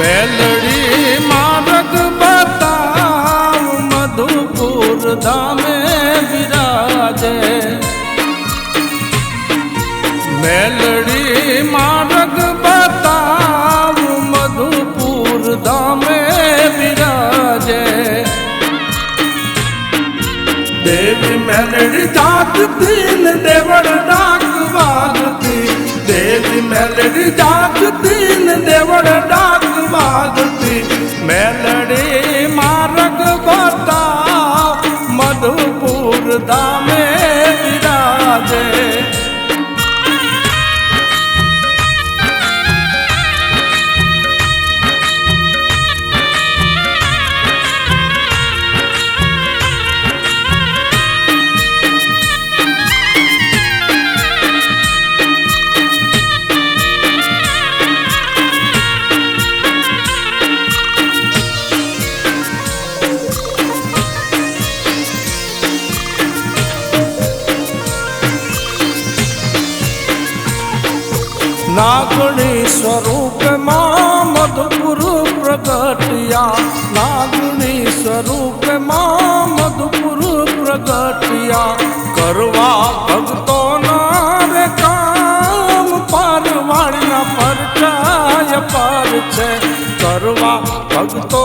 મેલડી માર્ગ બતાવ મધુપુર ધામે બિરાજે મેલડી માર્ગ બતાવ મધુપુર ધામે બિરાજે દેવી મેલડી જાગતી ને દેવળ ડાક વાગતી દેવી મેલડી જાગતી ને દેવળ ડાક વાગતી મેલડી માર્ગ બતાવ મધુપુર ધામે બિરાજે नागणी स्वरूप मां मधुपुर प्रगटिया नागणी स्वरूप मां मधुपुर प्रगटिया करवा भक्तो रे काम पारवाड़ी ना परचाय पार छे करवा भक्तो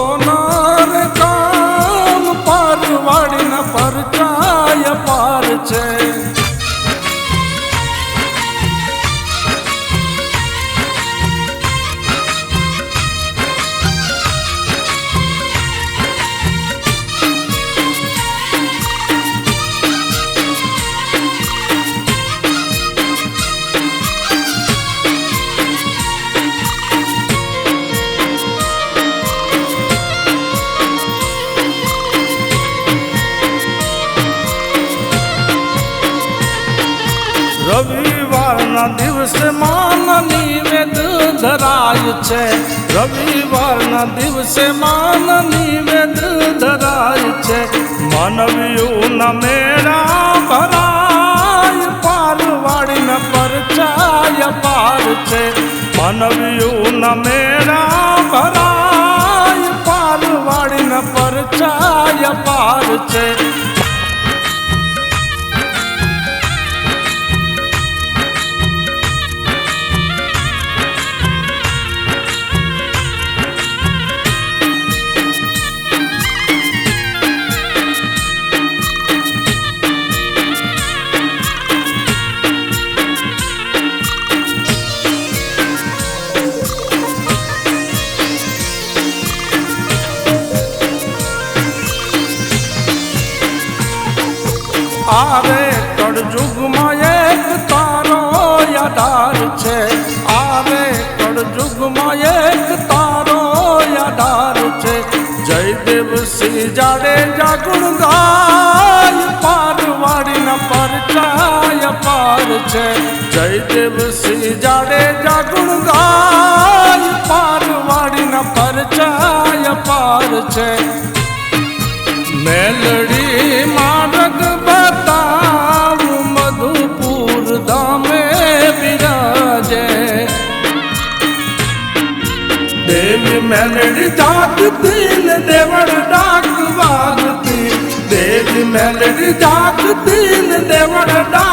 रे काम पारवाड़ी ना परचाय पार छे रविवार ना दिवस मान निवेद धराय छे रविवार ना दिवस मान निवेद धराय छे मानवीओ ना मेरा भराय पारवाड़ी न परचाय पार छे मानवीओ ना मेरा भराय पारवाड़ी न परचाय पार छे आरे कड़जुग में एक तारो यादार छे आरे कड़जुग में एक तारो यादार छे जयदेव सिंह जाडेजा गुण गाय पारवाड़ी न परचाय पार छे जयदेव सिंह जाडेजा गुण गाय पारवाड़ी न परचाय पार छे मेलडी मार्ग बताव मधुपुर धामे बिराजे देवी मेलडी जागती ने देवड़ डाक वागती देवी मेलडी जागती ने देवड़ डाक